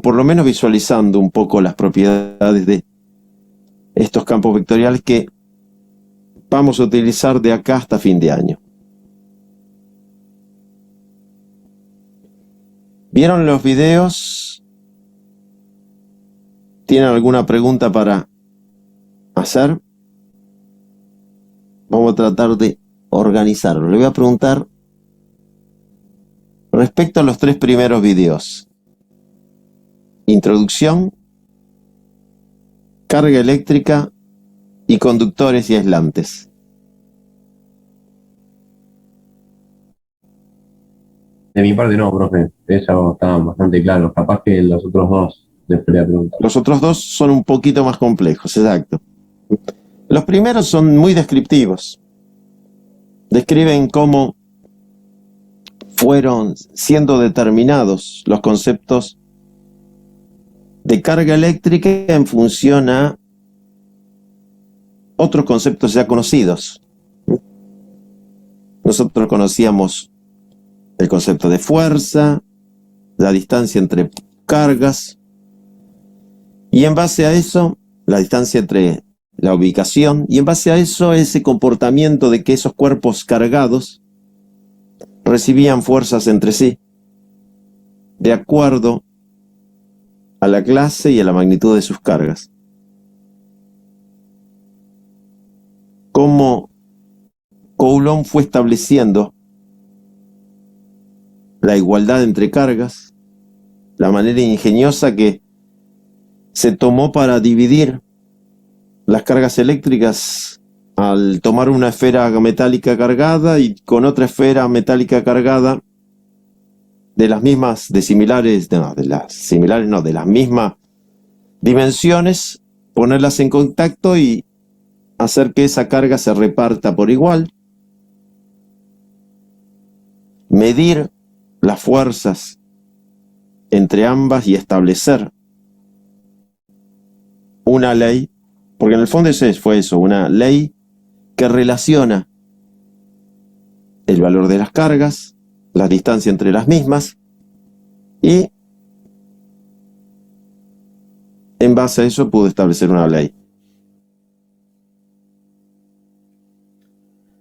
o por lo menos visualizando un poco las propiedades de estos campos vectoriales que vamos a utilizar de acá hasta fin de año. ¿Vieron los videos? ¿Tienen alguna pregunta para hacer? Vamos a tratar de organizarlo. Le voy a preguntar respecto a los 3 primeros videos. Introducción, carga eléctrica y conductores y aislantes. De mi parte no, profe. Eso está bastante claro. Capaz que los otros dos después le pregunto. Los otros 2 son un poquito más complejos, exacto. Los primeros son muy descriptivos. Describen cómo fueron siendo determinados los conceptos de carga eléctrica en función a otros conceptos ya conocidos. Nosotros conocíamos el concepto de fuerza, la distancia entre cargas, y en base a eso, la distancia entre la ubicación, y en base a eso, ese comportamiento de que esos cuerpos cargados recibían fuerzas entre sí, de acuerdo a la clase y a la magnitud de sus cargas. Cómo Coulomb fue estableciendo la igualdad entre cargas, la manera ingeniosa que se tomó para dividir las cargas eléctricas al tomar una esfera metálica cargada y con otra esfera metálica cargada de las mismas, de las mismas dimensiones, ponerlas en contacto y hacer que esa carga se reparta por igual, medir las fuerzas entre ambas y establecer una ley, porque en el fondo fue eso, una ley que relaciona el valor de las cargas, la distancia entre las mismas, y en base a eso pudo establecer una ley.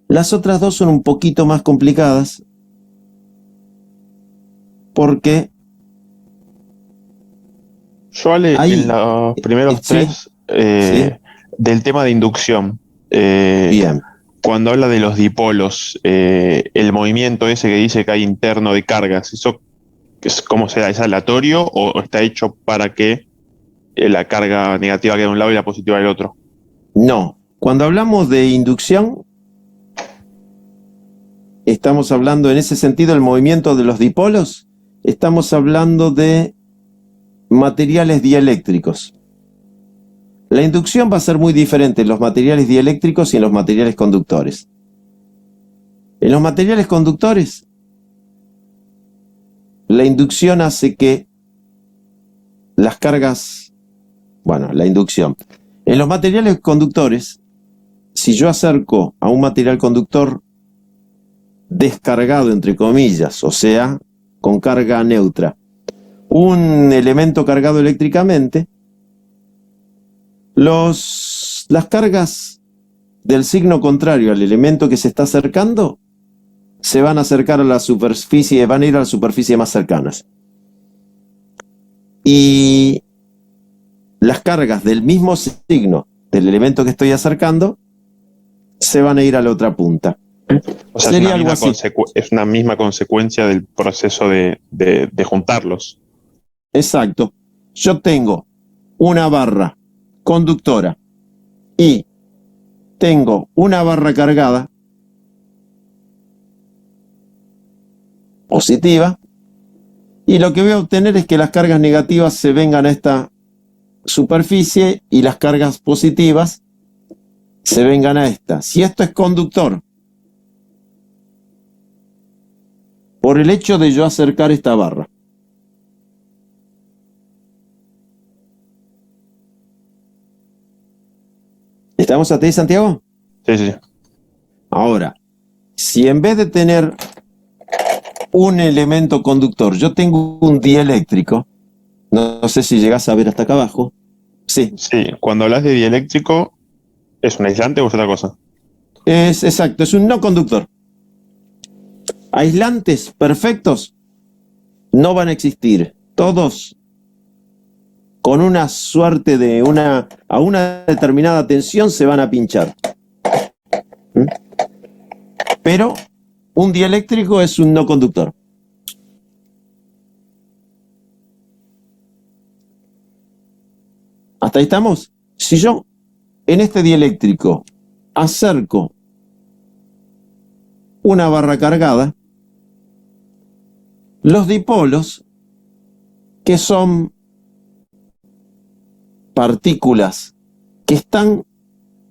Las otras 2 son un poquito más complicadas porque Yo, Ale, en los primeros 3, sí. del tema de inducción, Bien. cuando habla de los dipolos, el movimiento ese que dice que hay interno de cargas, ¿eso cómo se da? ¿Es aleatorio o está hecho para que la carga negativa quede de un lado y la positiva del otro? No. Cuando hablamos de inducción, estamos hablando en ese sentido del movimiento de los dipolos, estamos hablando de materiales dieléctricos. La inducción va a ser muy diferente en los materiales dieléctricos y en los materiales conductores. En los materiales conductores, la inducción hace que las cargas, la inducción. En los materiales conductores, si yo acerco a un material conductor descargado, entre comillas, o sea, con carga neutra, un elemento cargado eléctricamente, las cargas del signo contrario al elemento que se está acercando se van a acercar a la superficie, van a ir a la superficie más cercanas. Y las cargas del mismo signo del elemento que estoy acercando se van a ir a la otra punta. O sea, sería algo así. Es una misma consecuencia del proceso de juntarlos. Exacto. Yo tengo una barra conductora y tengo una barra cargada positiva, y lo que voy a obtener es que las cargas negativas se vengan a esta superficie y las cargas positivas se vengan a esta. Si esto es conductor, por el hecho de yo acercar esta barra, ¿estamos hasta ahí, Santiago? Sí, sí. Ahora, si en vez de tener un elemento conductor, yo tengo un dieléctrico, No sé si llegás a ver hasta acá abajo. Sí, Sí, cuando hablas de dieléctrico, ¿es un aislante o es otra cosa? es exacto, es un no conductor. Aislantes perfectos no van a existir. Todos con una suerte de a una determinada tensión se van a pinchar. ¿Mm? Pero un dieléctrico es un no conductor. ¿Hasta ahí estamos? Si yo en este dieléctrico acerco una barra cargada, los dipolos, que son partículas que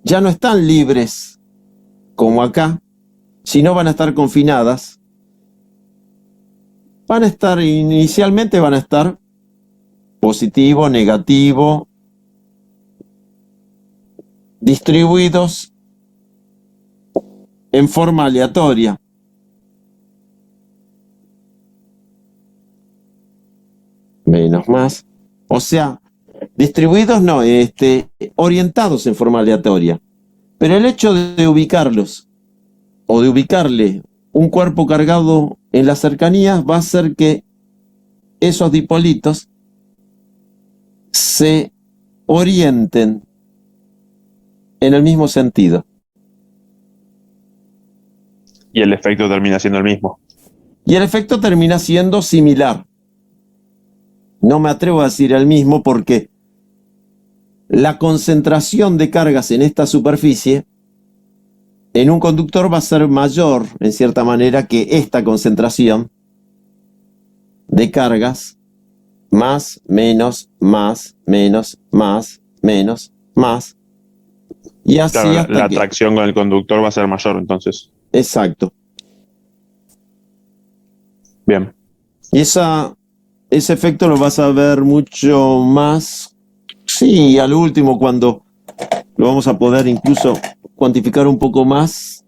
ya no están libres como acá, sino van a estar confinadas, inicialmente van a estar positivo, negativo, distribuidos en forma aleatoria. Menos más. O sea, distribuidos no, orientados en forma aleatoria. Pero el hecho de ubicarlos o de ubicarle un cuerpo cargado en las cercanías va a hacer que esos dipolitos se orienten en el mismo sentido. Y el efecto termina siendo el mismo. Y el efecto termina siendo similar. No me atrevo a decir el mismo porque la concentración de cargas en esta superficie en un conductor va a ser mayor, en cierta manera, que esta concentración de cargas, más, menos, más, menos, más, menos, más. Y así Claro, hasta la que... atracción con el conductor va a ser mayor, entonces. Exacto. Bien. Y ese efecto lo vas a ver mucho más, sí, al último, cuando lo vamos a poder incluso cuantificar un poco más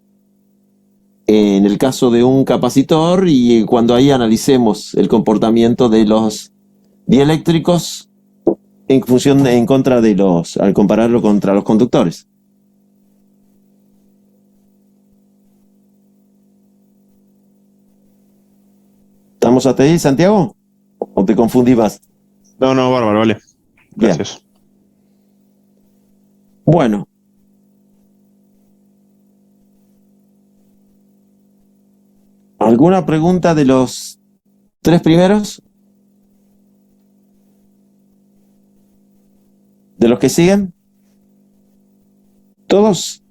en el caso de un capacitor y cuando ahí analicemos el comportamiento de los dieléctricos en contra de al compararlo contra los conductores. ¿Estamos hasta ahí, Santiago? ¿O te confundí más? No, bárbaro, vale. Gracias. Bien. Bueno. ¿Alguna pregunta de los tres primeros? ¿De los que siguen? ¿Todos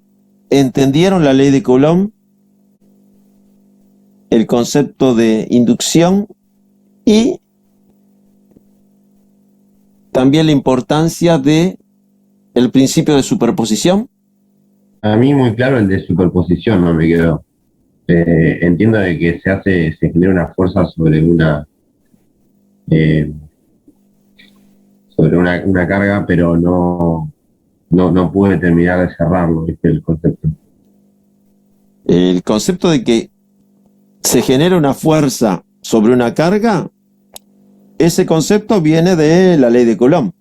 entendieron la ley de Coulomb? El concepto de inducción y también la importancia de el principio de superposición. A mí muy claro el de superposición, no me quedó. Entiendo de que se genera una fuerza sobre una carga, pero no pude terminar de cerrarlo, ¿viste? El concepto. El concepto de que se genera una fuerza sobre una carga, ese concepto viene de la ley de Coulomb.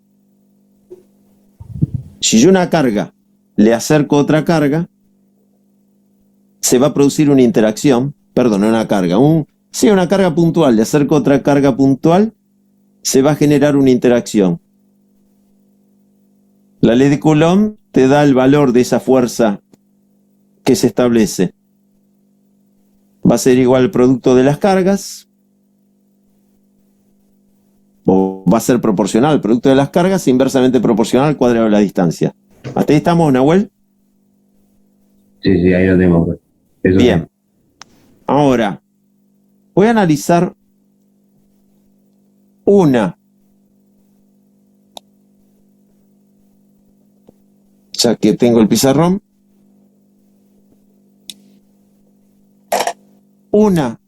Si yo una carga le acerco otra carga, se va a producir una interacción, perdón, una carga, una carga puntual, le acerco otra carga puntual, se va a generar una interacción. La ley de Coulomb te da el valor de esa fuerza que se establece. Va a ser igual al producto de las cargas, o va a ser proporcional al producto de las cargas, inversamente proporcional al cuadrado de la distancia. ¿Hasta ahí estamos, Nahuel? Sí, ahí lo tengo. Pues. Eso Bien. Ahora, voy a analizar ya que tengo el pizarrón, una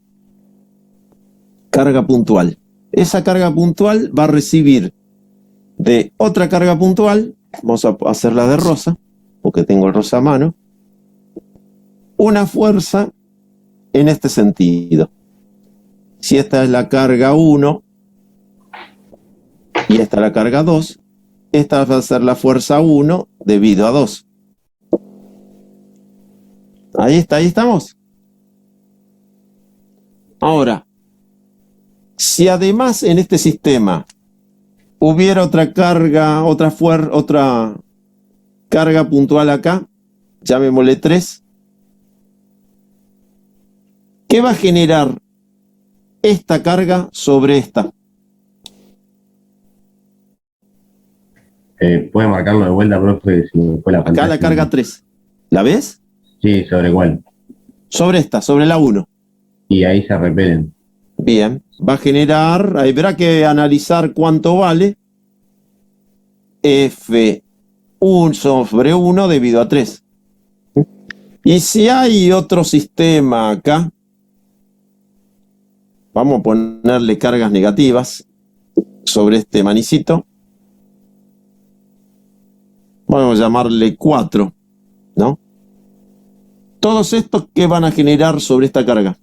carga puntual. Esa carga puntual va a recibir de otra carga puntual, vamos a hacerla de rosa, porque tengo el rosa a mano, una fuerza en este sentido. Si esta es la carga 1, y esta la carga 2, esta va a ser la fuerza 1 debido a 2. Ahí está, ahí estamos. Ahora, si además en este sistema hubiera otra carga, otra carga puntual acá, llamémosle 3, ¿qué va a generar esta carga sobre esta? ¿Puede marcarlo de vuelta, profe? Si me fue la Acá pantalla. la carga 3. ¿La ves? Sí, ¿sobre cuál? Sobre esta, sobre la 1. Y ahí se repelen. Bien, va a generar, ahí habrá que analizar cuánto vale F1 sobre 1 debido a 3. Y si hay otro sistema acá, vamos a ponerle cargas negativas sobre este manicito. Vamos a llamarle 4, ¿no? Todos estos, ¿qué van a generar sobre esta carga?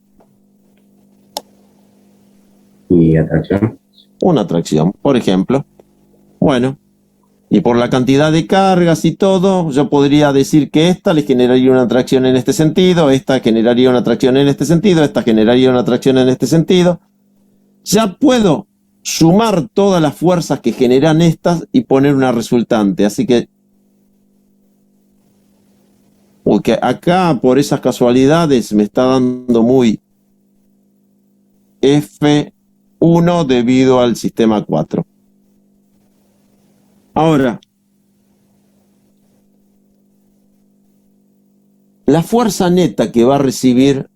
¿Y atracción? Una atracción, por ejemplo. Bueno, y por la cantidad de cargas y todo, yo podría decir que esta le generaría una atracción en este sentido, esta generaría una atracción en este sentido, esta generaría una atracción en este sentido. Ya puedo sumar todas las fuerzas que generan estas y poner una resultante. Así que, porque acá por esas casualidades me está dando muy F1 debido al sistema 4. Ahora, la fuerza neta que va a recibir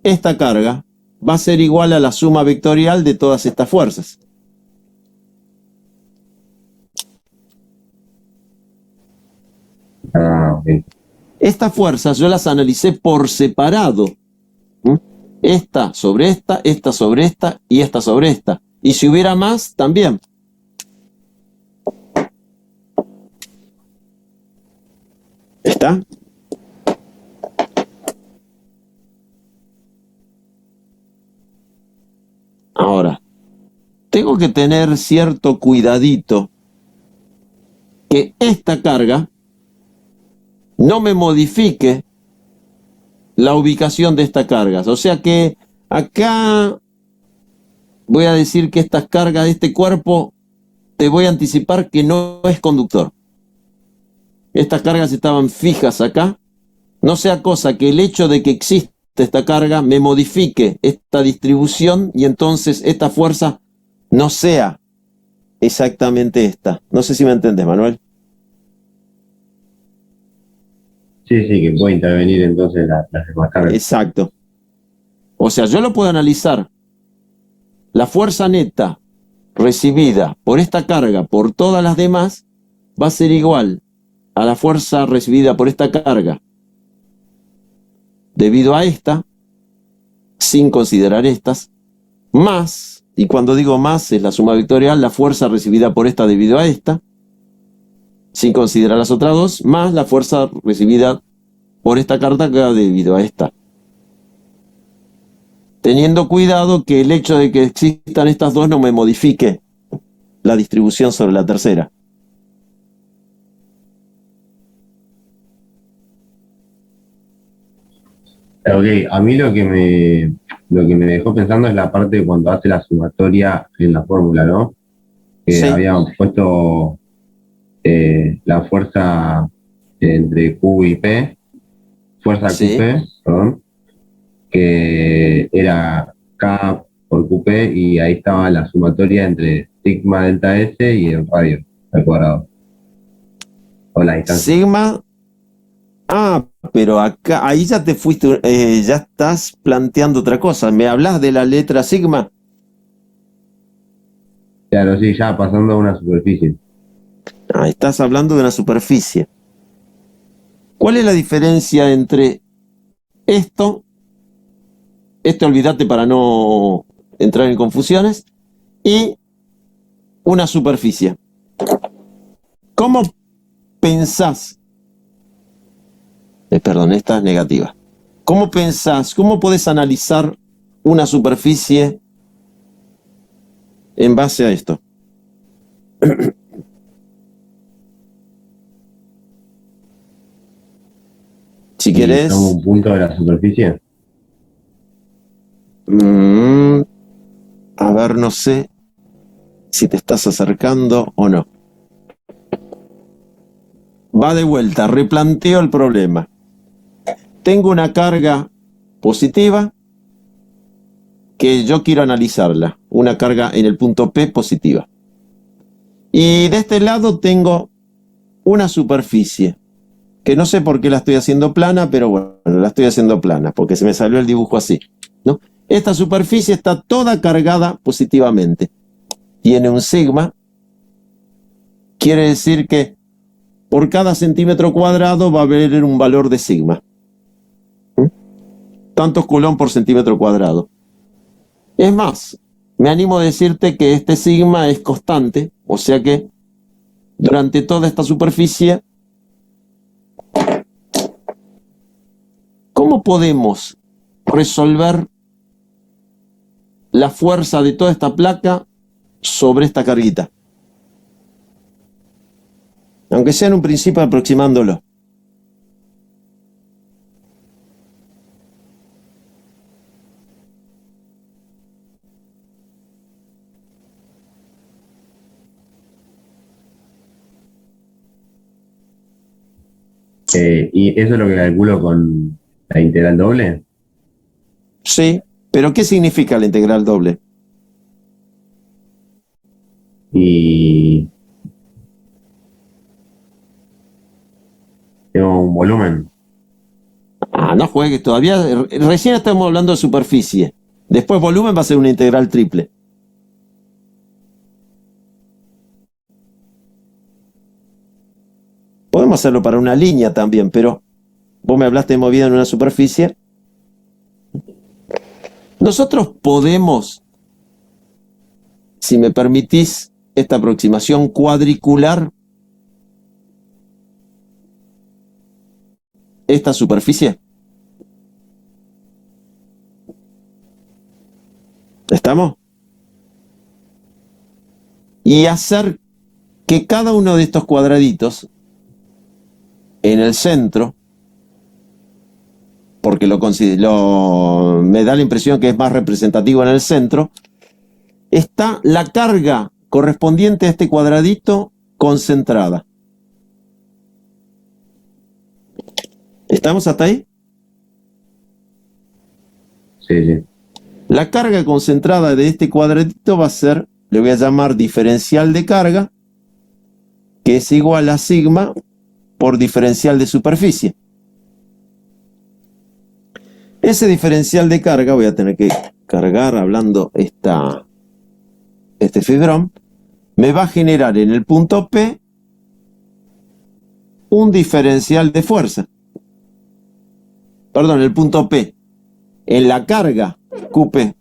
esta carga va a ser igual a la suma vectorial de todas estas fuerzas. Ok. Estas fuerzas yo las analicé por separado. Esta sobre esta, esta sobre esta y esta sobre esta. Y si hubiera más, también. ¿Está? Ahora, tengo que tener cierto cuidadito que esta carga no me modifique la ubicación de estas cargas. O sea que acá voy a decir que estas cargas de este cuerpo, te voy a anticipar que no es conductor. Estas cargas estaban fijas acá. No sea cosa que el hecho de que exista esta carga me modifique esta distribución y entonces esta fuerza no sea exactamente esta. No sé si me entendés, Manuel. Sí, que puede intervenir entonces las demás cargas. Exacto. O sea, yo lo puedo analizar. La fuerza neta recibida por esta carga por todas las demás va a ser igual a la fuerza recibida por esta carga debido a esta, sin considerar estas, más, y cuando digo más es la suma vectorial, la fuerza recibida por esta debido a esta, sin considerar las otras dos, más la fuerza recibida por esta carga debido a esta. Teniendo cuidado que el hecho de que existan estas dos no me modifique la distribución sobre la tercera. Ok, a mí lo que me dejó pensando es la parte cuando hace la sumatoria en la fórmula, ¿no? Que Sí. habían puesto la fuerza entre Q y P, fuerza Sí. QP, perdón, que era K por QP y ahí estaba la sumatoria entre sigma delta S y el radio al cuadrado. O la distancia. Sigma. Ah, pero acá, ahí ya te fuiste, ya estás planteando otra cosa. ¿Me hablas de la letra sigma? Claro, sí, ya pasando a una superficie. Ah, estás hablando de una superficie. ¿Cuál es la diferencia entre esto olvídate para no entrar en confusiones, y una superficie? ¿Cómo pensás? Perdón, esta es negativa. ¿Cómo pensás, cómo podés analizar una superficie en base a esto? Si Y querés, toma un punto de la superficie. a ver, no sé si te estás acercando o no. Va de vuelta, replanteo el problema. Tengo una carga positiva que yo quiero analizarla, una carga en el punto P positiva. Y de este lado tengo una superficie, que no sé por qué la estoy haciendo plana, pero bueno, la estoy haciendo plana, porque se me salió el dibujo así, ¿no? Esta superficie está toda cargada positivamente. Tiene un sigma, quiere decir que por cada centímetro cuadrado va a haber un valor de sigma. Tantos coulomb por centímetro cuadrado. Es más, me animo a decirte que este sigma es constante, o sea que durante toda esta superficie, ¿cómo podemos resolver la fuerza de toda esta placa sobre esta carguita? Aunque sea en un principio aproximándolo. Y eso es lo que calculo con la integral doble. Sí, pero ¿qué significa la integral doble? Y tengo un volumen. No juegues todavía. Recién estamos hablando de superficie. Después volumen va a ser una integral triple. Podemos hacerlo para una línea también, pero vos me hablaste de movida en una superficie. Nosotros podemos, si me permitís esta aproximación, cuadricular esta superficie. ¿Estamos? Y hacer que cada uno de estos cuadraditos en el centro, porque me da la impresión que es más representativo en el centro, está la carga correspondiente a este cuadradito concentrada. ¿Estamos hasta ahí? Sí, sí. La carga concentrada de este cuadradito va a ser, le voy a llamar diferencial de carga, que es igual a sigma por diferencial de superficie. Ese diferencial de carga, voy a tener que cargar hablando este fibrón, me va a generar en el punto P un diferencial de fuerza. Perdón, el punto P. En la carga QP.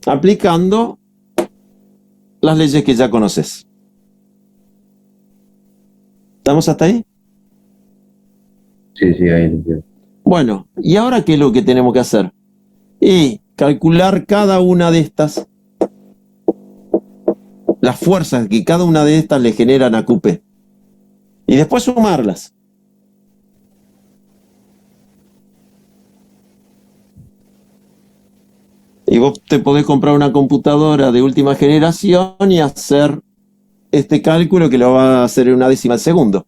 Aplicando las leyes que ya conoces. ¿Estamos hasta ahí? Sí, sí, ahí. Sí. Bueno, ¿y ahora qué es lo que tenemos que hacer? Y calcular cada una de estas, las fuerzas que cada una de estas le generan a QP. Y después sumarlas. Y vos te podés comprar una computadora de última generación y hacer este cálculo que lo va a hacer en una décima de segundo.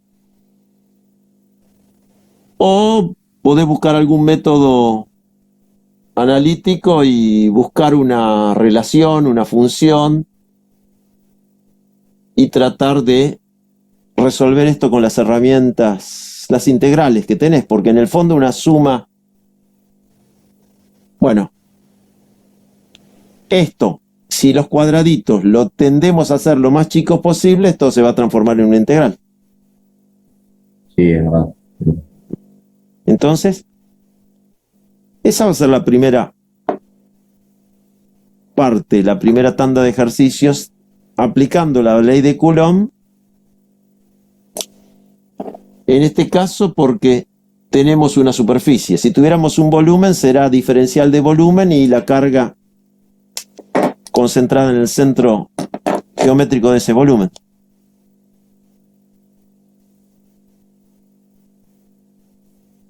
O podés buscar algún método analítico y buscar una relación, una función, y tratar de resolver esto con las herramientas, las integrales que tenés, porque en el fondo una suma, bueno, esto, si los cuadraditos lo tendemos a hacer lo más chicos posible, esto se va a transformar en una integral. Sí, es verdad. Entonces, esa va a ser la primera parte, la primera tanda de ejercicios aplicando la ley de Coulomb. En este caso, porque tenemos una superficie. Si tuviéramos un volumen, será diferencial de volumen y la carga concentrada en el centro geométrico de ese volumen.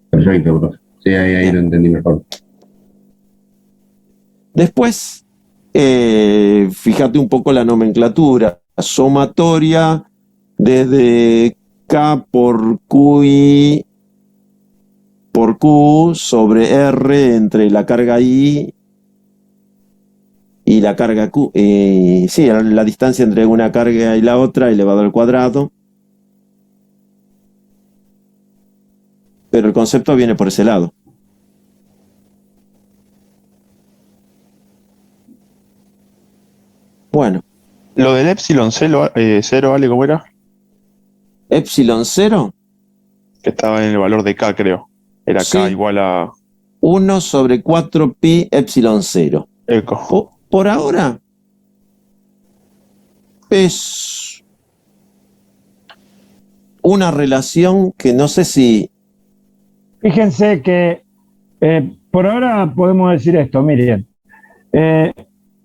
Perfecto, profe. Sí, ahí lo entendí mejor. Después, fíjate un poco la nomenclatura. Sumatoria desde K por Q sobre R entre la carga I y la carga Q. Sí, la distancia entre una carga y la otra elevado al cuadrado. Pero el concepto viene por ese lado. Bueno. Lo del epsilon cero, Ale, ¿cómo era? Epsilon 0. Que estaba en el valor de K, creo. Era Sí. K igual a 1 sobre 4 pi epsilon 0. eco. Por ahora es una relación que no sé si... Fíjense que por ahora podemos decir esto, miren,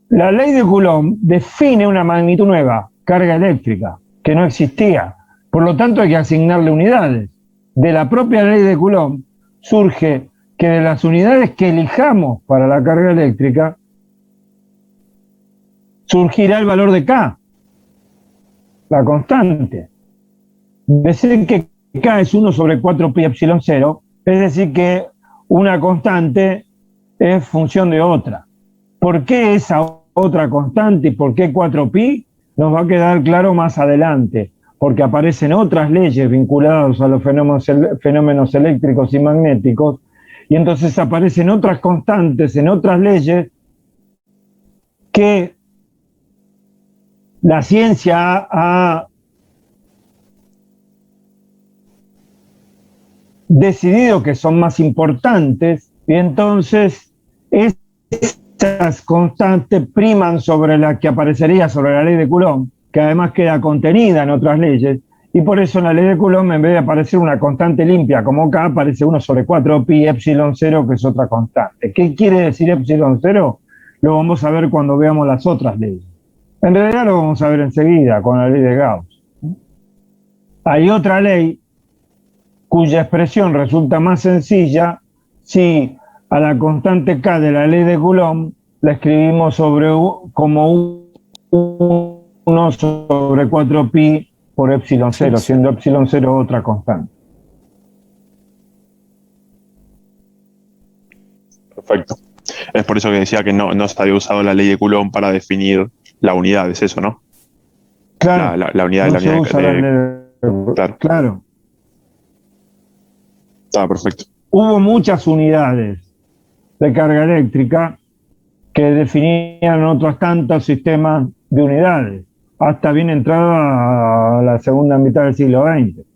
la ley de Coulomb define una magnitud nueva, carga eléctrica, que no existía. Por lo tanto hay que asignarle unidades. De la propia ley de Coulomb surge que de las unidades que elijamos para la carga eléctrica, surgirá el valor de K, la constante. Decir que K es 1 sobre 4 pi epsilon 0, es decir que una constante es función de otra. ¿Por qué esa otra constante y por qué 4pi? Nos va a quedar claro más adelante, porque aparecen otras leyes vinculadas a los fenómenos eléctricos y magnéticos, y entonces aparecen otras constantes en otras leyes que la ciencia ha decidido que son más importantes, y entonces esas constantes priman sobre la que aparecería sobre la ley de Coulomb, que además queda contenida en otras leyes, y por eso en la ley de Coulomb, en vez de aparecer una constante limpia como K, aparece 1 sobre 4 pi epsilon 0, que es otra constante. ¿Qué quiere decir epsilon 0? Lo vamos a ver cuando veamos las otras leyes. En realidad lo vamos a ver enseguida con la ley de Gauss. Hay otra ley cuya expresión resulta más sencilla si a la constante K de la ley de Coulomb la escribimos como 1 sobre 4 pi por epsilon 0, siendo epsilon 0 otra constante. Perfecto. Es por eso que decía que no se había usado la ley de Coulomb para definir la unidad, es eso, ¿no? Claro, la unidad no de la se unidad usa claro. Está perfecto. Hubo muchas unidades de carga eléctrica que definían otros tantos sistemas de unidades, hasta bien entrada a la segunda mitad del siglo XX.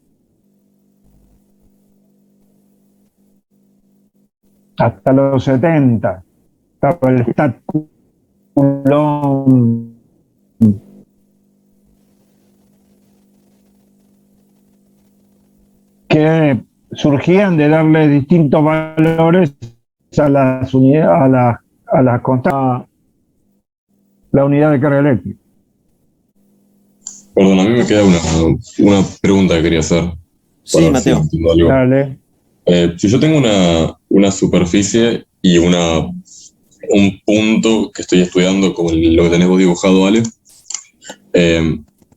Hasta los 70, estaba el Stat Coulomb, que surgían de darle distintos valores a las unidades, a las constantes, la unidad de carga eléctrica. Perdón, a mí me queda una pregunta que quería hacer. Sí, Mateo. Dale. Si yo tengo una superficie y un punto que estoy estudiando, como lo que tenés vos dibujado, Ale,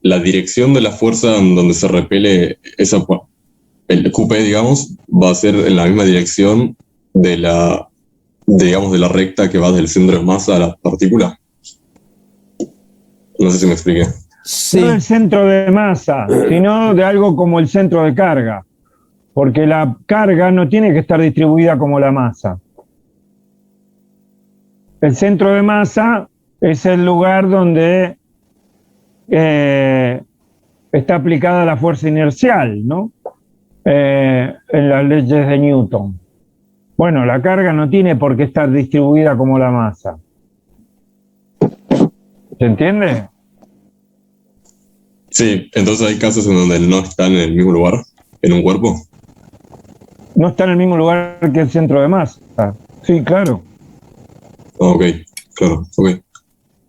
la dirección de la fuerza en donde se repele el QP, digamos, va a ser en la misma dirección de la recta que va desde el centro de masa a la partícula. No sé si me expliqué. Sí. No del centro de masa, sino de algo como el centro de carga, porque la carga no tiene que estar distribuida como la masa. El centro de masa es el lugar donde está aplicada la fuerza inercial, ¿no? En las leyes de Newton. Bueno, la carga no tiene por qué estar distribuida como la masa. ¿Se entiende? Sí, entonces hay casos en donde no están en el mismo lugar, en un cuerpo. no está en el mismo lugar que el centro de masa. Sí, claro. Ok, claro, ok.